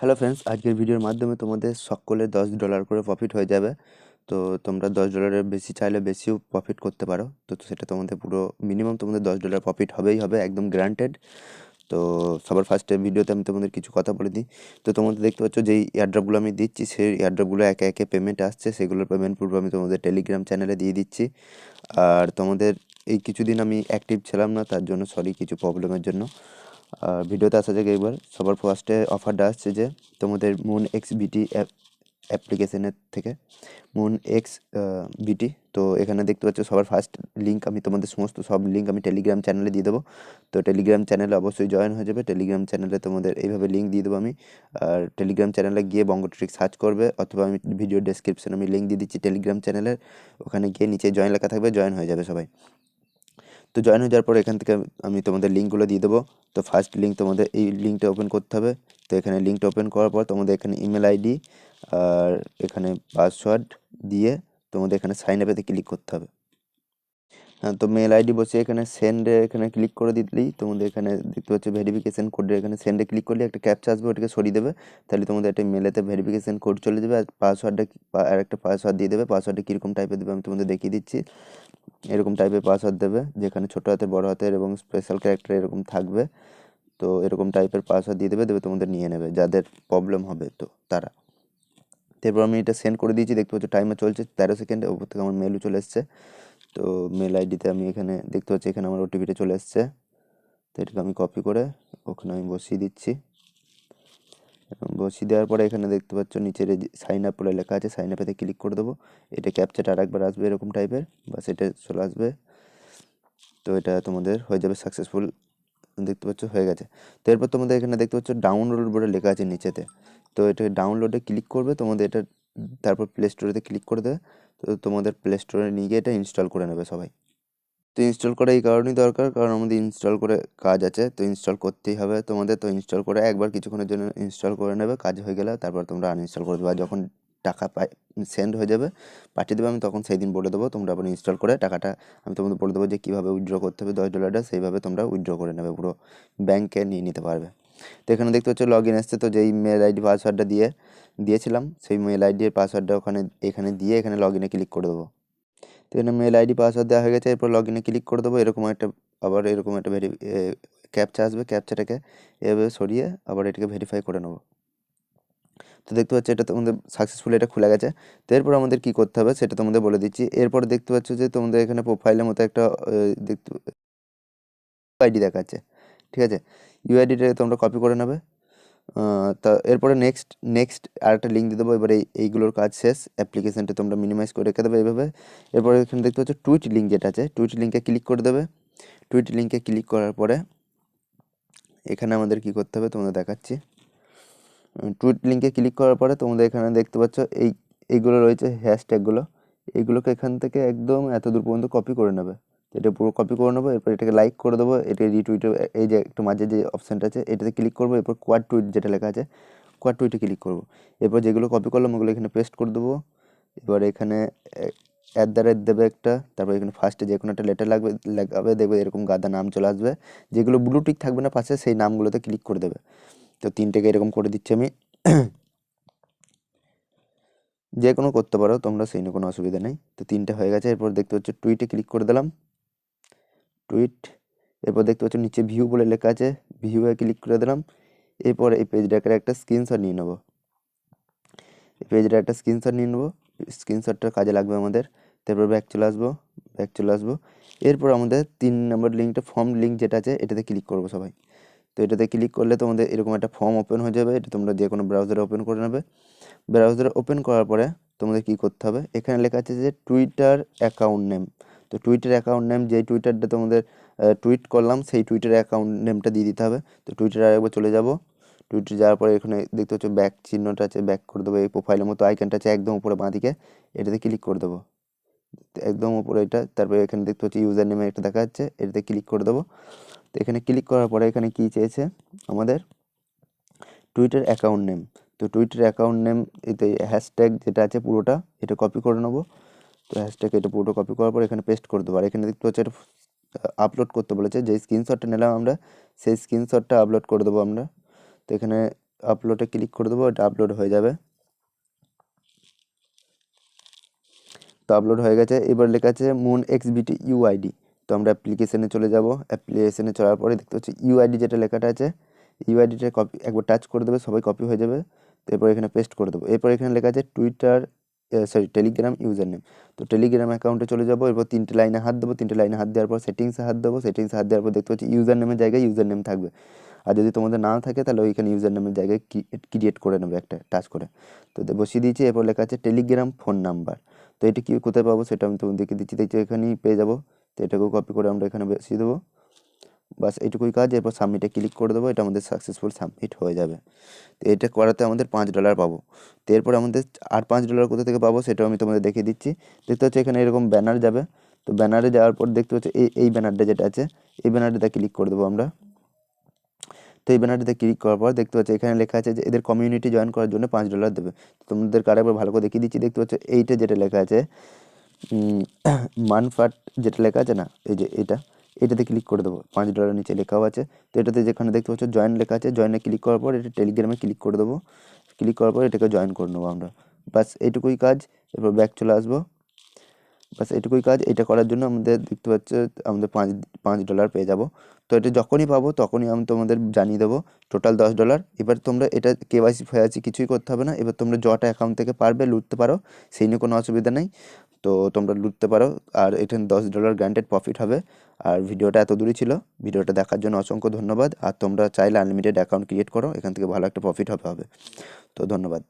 Hello friends, আজকের ভিডিওর মাধ্যমে তোমাদের সকলে $10 করে প্রফিট হয়ে যাবে। তো তোমরা $10 বেশি চাইলে বেশিও প্রফিট করতে পারো। তো সেটা তোমাদের পুরো মিনিমাম তোমাদের $10 প্রফিট হবেই হবে, একদম গ্যারান্টেড। তো সবার ফার্স্টে ভিডিওতে আমি তোমাদের কিছু কথা বলে দিই। তো তোমাদের দেখতে পাচ্ছ যেই এয়ারড্রপগুলো আমি দিচ্ছি, সেই এয়ারড্রপগুলো একে একে পেমেন্ট আসছে। সেগুলোর পেমেন্ট পূর্ব আমি তোমাদের টেলিগ্রাম চ্যানেলে দিয়ে দিচ্ছি। আর তোমাদের এই কিছুদিন আমি অ্যাক্টিভ ছিলাম না, তার জন্য সরি, কিছু প্রবলেমের জন্য। ভিডিওতে আসা যাক একবার। সবার ফার্স্টে অফারটা আসছে যে তোমাদের মুন এক্স বিটি অ্যাপ্লিকেশনের থেকে মুন এক্স বিটি। তো এখানে দেখতে পাচ্ছ সবার ফার্স্ট লিঙ্ক আমি তোমাদের সমস্ত সব লিঙ্ক আমি টেলিগ্রাম চ্যানেলে দিয়ে দেবো। তো টেলিগ্রাম চ্যানেলে অবশ্যই জয়েন হয়ে যাবে। টেলিগ্রাম চ্যানেলে তোমাদের এইভাবে লিঙ্ক দিয়ে দেবো আমি। আর টেলিগ্রাম চ্যানেলে গিয়ে বঙ্গ ট্রিক সার্চ করবে, অথবা আমি ভিডিও ডেসক্রিপশনে আমি লিঙ্ক দিয়ে দিচ্ছি টেলিগ্রাম চ্যানেলের। ওখানে গিয়ে নিচে জয়েন লেখা থাকবে, জয়েন হয়ে যাবে সবাই। তো জয়েন হয়ে যাওয়ার পর এখান থেকে আমি তোমাদের লিঙ্কগুলো দিয়ে দেবো। তো ফার্স্ট লিঙ্ক তোমাদের এই লিঙ্কটা ওপেন করতে হবে। তো এখানে লিঙ্কটা ওপেন করার পর তোমাদের এখানে ইমেল আইডি আর এখানে পাসওয়ার্ড দিয়ে তোমাদের এখানে সাইন আপেতে ক্লিক করতে হবে। হ্যাঁ, তো মেল আইডি বসিয়ে এখানে সেন্ডে এখানে ক্লিক করে দিলেই তোমাদের এখানে দেখতে পাচ্ছ ভেরিফিকেশন কোডে এখানে সেন্ডে ক্লিক করলে একটা ক্যাপচা আসবে, ওটাকে সরিয়ে দেবে। তাহলে তোমাদের একটা মেলেতে ভেরিফিকেশন কোড চলে যাবে। আর পাসওয়ার্ডটা আর একটা পাসওয়ার্ড দিয়ে দেবে। পাসওয়ার্ডটা কীরকম টাইপের দেবে আমি তোমাদের দেখিয়ে দিচ্ছি। এরকম টাইপের পাসওয়ার্ড দেবে, যেখানে ছোটো হাতের বড় হাতের এবং স্পেশাল ক্যারেক্টার এরকম থাকবে। তো এরকম টাইপের পাসওয়ার্ড দিয়ে দেবে তোমাদের নিয়ে নেবে যাদের প্রবলেম হবে তো তারা। তারপর আমি এটা সেন্ড করে দিয়েছি, দেখতে পাচ্ছ টাইমার চলছে 13 সেকেন্ডে। ওপর থেকে আমার মেলও চলে এসছে। তো মেল আইডিতে আমি এখানে দেখতে পাচ্ছি এখানে আমার ওটিপিটা চলে এসছে। তো এটাকে আমি কপি করে ওখানে আমি বসিয়ে দিচ্ছি। বসিয়ে দেওয়ার পরে এখানে দেখতে পাচ্ছ নিচের সাইন আপ বলে লেখা আছে, সাইন আপেতে ক্লিক করে দেবো। এটা ক্যাপচাটা আর একবার আসবে এরকম টাইপের, বাস এটা চলে আসবে। তো এটা তোমাদের হয়ে যাবে সাকসেসফুল, দেখতে পাচ্ছ হয়ে গেছে। তো এরপর তোমাদের এখানে দেখতে পাচ্ছ ডাউনলোড বলে লেখা আছে নিচেতে। তো এটা ডাউনলোডে ক্লিক করবে তোমাদের এটা, তারপর প্লে স্টোরেতে ক্লিক করে দেবে। তো তোমাদের প্লে স্টোরে নিয়ে গিয়ে এটা ইনস্টল করে নেবে সবাই। তো ইনস্টল করা এই কারণেই দরকার, কারণ আমাদের ইনস্টল করে কাজ আছে, তো ইনস্টল করতেই হবে তোমাদের। তো ইনস্টল করে একবার কিছুক্ষণের জন্য ইনস্টল করে নেবে, কাজ হয়ে গেলে তারপর তোমরা আনইনস্টল করে দেবে। আর যখন টাকা সেন্ড হয়ে যাবে, পাঠিয়ে দেবে, আমি তখন সেই দিন বলে দেবো। তোমরা আবার ইনস্টল করে টাকাটা আমি তোমাদের বলে দেবো যে কীভাবে উইথড্র করতে হবে $10, সেইভাবে তোমরা উইথড্র করে নেবে, পুরো ব্যাংকে নিয়ে নিতে পারবে। তো এখানে দেখতে পাচ্ছ লগ ইন এসছে। তো যেই মেল আইডি পাসওয়ার্ডটা দিয়েছিলাম, সেই মেল আইডির পাসওয়ার্ডটা এখানে দিয়ে এখানে লগ ইনে ক্লিক করে দেবো। তো এখানে মেল আইডি পাসওয়ার্ড দেওয়া হয়ে গেছে। এরপর লগ ইনে ক্লিক করে দেবো। আবার এরকম একটা ক্যাপচা আসবে, ক্যাপচাটাকে এভাবে সরিয়ে আবার এটাকে ভেরিফাই করে নেবো। তো দেখতে পাচ্ছ এটা তোমাদের সাকসেসফুলি এটা খুলে গেছে। তো এরপর আমাদের কী করতে হবে সেটা তোমাদের বলে দিচ্ছি। এরপর দেখতে পাচ্ছ যে তোমাদের এখানে প্রোফাইলের মতো একটা দেখতে আইডি দেখাচ্ছে, ঠিক আছে। ইউআইডিটা তোমরা কপি করে নেবে। তা এরপরে নেক্সট আরেকটা লিঙ্ক দিয়ে দেবো। এবারে এইগুলোর কাজ শেষ। অ্যাপ্লিকেশানটা তোমরা মিনিমাইজ করে রেখে দেবে এইভাবে। এরপরে এখানে দেখতে পাচ্ছ টুইট লিঙ্ক যেটা আছে, টুইট লিঙ্কে ক্লিক করে দেবে। টুইট লিঙ্কে ক্লিক করার পরে এখানে আমাদের কি করতে হবে তোমাদের দেখাচ্ছি। টুইট লিঙ্কে ক্লিক করার পরে তোমাদের এখানে দেখতে পাচ্ছ এইগুলো রয়েছে হ্যাশট্যাগুলো, এইগুলোকে এখান থেকে একদম এত দূর পর্যন্ত কপি করে নেবে। এটা পুরো কপি করে নেবো। এরপর এটাকে লাইক করে দেবো। এটা রিটুইটে এই যে একটু মাঝে যে অপশানটা আছে এটাতে ক্লিক করবো। এরপর কোয়াড টুইট যেটা লেখা আছে, কোয়াড টুইটে ক্লিক করবো। এরপর যেগুলো কপি করলাম ওগুলো এখানে পেস্ট করে দেবো। এবার এখানে @ দেবে একটা, তারপর এখানে ফার্স্টে যে কোনো একটা লেটার লাগাবে, দেখবে এরকম গাদা নাম চলে আসবে। যেগুলো ব্লু টিক থাকবে না পাশে, সেই নামগুলোতে ক্লিক করে দেবে। তো 3টেকে এরকম করে দিচ্ছি আমি। যে কোনো করতে পারো তোমরা, সেই নিয়ে কোনো অসুবিধা নেই। তো 3টে হয়ে গেছে। এরপর দেখতে পাচ্ছ টুইটে ক্লিক করে দিলাম, টুইট। এরপর দেখতে পাচ্ছ নিচে ভিউ বলে লেখা আছে, ভিউয়ে ক্লিক করে দিলাম। এরপর এই পেজটাকে একটা স্ক্রিনশট নিয়ে নেবো। এই পেজটা একটা স্ক্রিনশট নিয়ে নেবো। স্ক্রিনশটটা কাজে লাগবে আমাদের। তারপর ব্যাক চলে আসবো। এরপর আমাদের 3 নম্বর লিঙ্কটা, ফর্ম লিঙ্ক যেটা আছে এটাতে ক্লিক করবো সবাই। তো এটাতে ক্লিক করলে তোমাদের এরকম একটা ফর্ম ওপেন হয়ে যাবে। এটা তোমরা যে কোনো ব্রাউজারে ওপেন করে নেবে। ব্রাউজারে ওপেন করার পরে তোমাদের কী করতে হবে, এখানে লেখা আছে যে টুইটার অ্যাকাউন্ট নেম। তো টুইটার অ্যাকাউন্ট নেম, যেই টুইটারটা তোমাদের টুইট করলাম সেই টুইটার অ্যাকাউন্ট নেমটা দিয়ে দিতে হবে। তো টুইটারে আরেকবার চলে যাবো। টুইটারে যাওয়ার পরে এখানে দেখতে পাচ্ছ ব্যাক চিহ্নটা আছে, ব্যাক করে দেবো। এই প্রোফাইলের মতো আইকনটা আছে একদম উপরে বাঁদিকে, এটাতে ক্লিক করে দেবো। একদম উপরে এটা। তারপরে এখানে দেখতে পাচ্ছি ইউজার নেমে একটা দেখা যাচ্ছে, এটাতে ক্লিক করে দেবো। তো এখানে ক্লিক করার পরে এখানে কী চেয়েছে আমাদের, টুইটার অ্যাকাউন্ট নেম। তো টুইটার অ্যাকাউন্ট নেম এতে হ্যাশট্যাগ যেটা আছে পুরোটা এটা কপি করে নেবো। তো হ্যাশট্যাগ এটা পুরোটা কপি করার পর এখানে পেস্ট করে দেবো। আর এখানে দেখতে পাচ্ছি এটা আপলোড করতে বলেছে, যে স্ক্রিনশটটা নিলাম আমরা সেই স্ক্রিনশটটা আপলোড করে দেবো আমরা। তো এখানে আপলোডে ক্লিক করে দেবো, এটা আপলোড হয়ে যাবে। তো আপলোড হয়ে গেছে। এবার লেখা আছে মুন এক্সবিটি ইউআইডি। তো আমরা অ্যাপ্লিকেশনে চলে যাব। অ্যাপ্লিকেশনে চলার পরে দেখতে পাচ্ছি ইউআইডি যেটা লেখাটা আছে, ইউআইডিটা কপি একবার টাচ করে দেবে, সবাই কপি হয়ে যাবে। তো এরপর এখানে পেস্ট করে দেবো। এরপর এখানে লেখা আছে টুইটার, টেলিগ্রাম ইউজার নেম। তো টেলিগ্রাম অ্যাকাউন্টে চলে যাবো। এরপর 3টে লাইনে হাত দেবো। 3টে লাইনে হাত দেওয়ার পর সেটিংসে হাত দেবো। সেটিংসে হাত দেওয়ার পর দেখতে পাচ্ছি ইউজার নেমের জায়গায় ইউজার নেম থাকবে। আর যদি তোমাদের না থাকে তাহলে ওইখানে ইউজার নেমের জায়গায় ক্রিয়েট করে নেবে একটা টাচ করে। তো বসিয়ে দিয়েছি। এরপর লেখা আছে টেলিগ্রাম ফোন নাম্বার। তো এটা কি কোথায় পাবো সেটা আমি তোমাদের দেখে দিচ্ছি। দেখছি এখানেই পেয়ে যাবো। তো এটাকেও কপি করে আমরা এখানে বসিয়ে দেবো। বাস এইটুকুই কাজ। এরপর সাবমিটে ক্লিক করে দেবো। এটা আমাদের সাকসেসফুল সাবমিট হয়ে যাবে। তো এটা করাতে আমাদের $5 পাবো। তো এরপর আমাদের আর $5 কোথা থেকে পাবো সেটাও আমি তোমাদের দেখিয়ে দিচ্ছি। দেখতে পাচ্ছি এখানে এরকম ব্যানার যাবে। তো ব্যানারে যাওয়ার পর দেখতে পাচ্ছি এই ব্যানারটা যেটা আছে, এই ব্যানারটাতে ক্লিক করে দেবো আমরা। তো এই ব্যানারটাতে ক্লিক করার পর দেখতে পাচ্ছি এখানে লেখা আছে যে এদের কমিউনিটি জয়েন করার জন্য $5 দেবে। তো তোমাদেরকে আরেকবার ভালো করে দেখিয়ে দিচ্ছি। দেখতে পাচ্ছ এইটা যেটা লেখা আছে মানফাট যেটা লেখা আছে না, এই যে এটাতে ক্লিক করে দেবো। $5 নিচে লেখাও আছে। তো এটাতে যেখানে দেখতে পাচ্ছ জয়েন লেখা আছে, জয়েনে ক্লিক করার পর এটা টেলিগ্রামে ক্লিক করে দেবো। ক্লিক করার পর এটাকে জয়েন করে নেবো আমরা। বাস এইটুকুই কাজ। এরপর ব্যাক চলে আসবো। বাস এটুকুই কাজ। এটা করার জন্য আমাদের দেখতে পাচ্ছ আমাদের $5 পেয়ে যাব। তো এটা যখনই পাবো তখনই আমি তোমাদের জানিয়ে দেবো। টোটাল $10। এবার তোমরা এটা কেওয়াইসি ফেওয়াইসি কিছুই করতে হবে না। এবার তোমরা যটা অ্যাকাউন্ট থেকে পারবে লুটতে পারো, সেই নিয়ে কোনো অসুবিধা নেই। তো তোমরা লুটতে পারো। আর এখানে $10 গ্র্যান্টেড প্রফিট হবে। আর ভিডিওটা এত দূরই ছিল। ভিডিওটা দেখার জন্য অসংখ্য ধন্যবাদ। আর তোমরা চাইলে আনলিমিটেড অ্যাকাউন্ট ক্রিয়েট করো, এখান থেকে ভালো একটা প্রফিট হবে। তো ধন্যবাদ।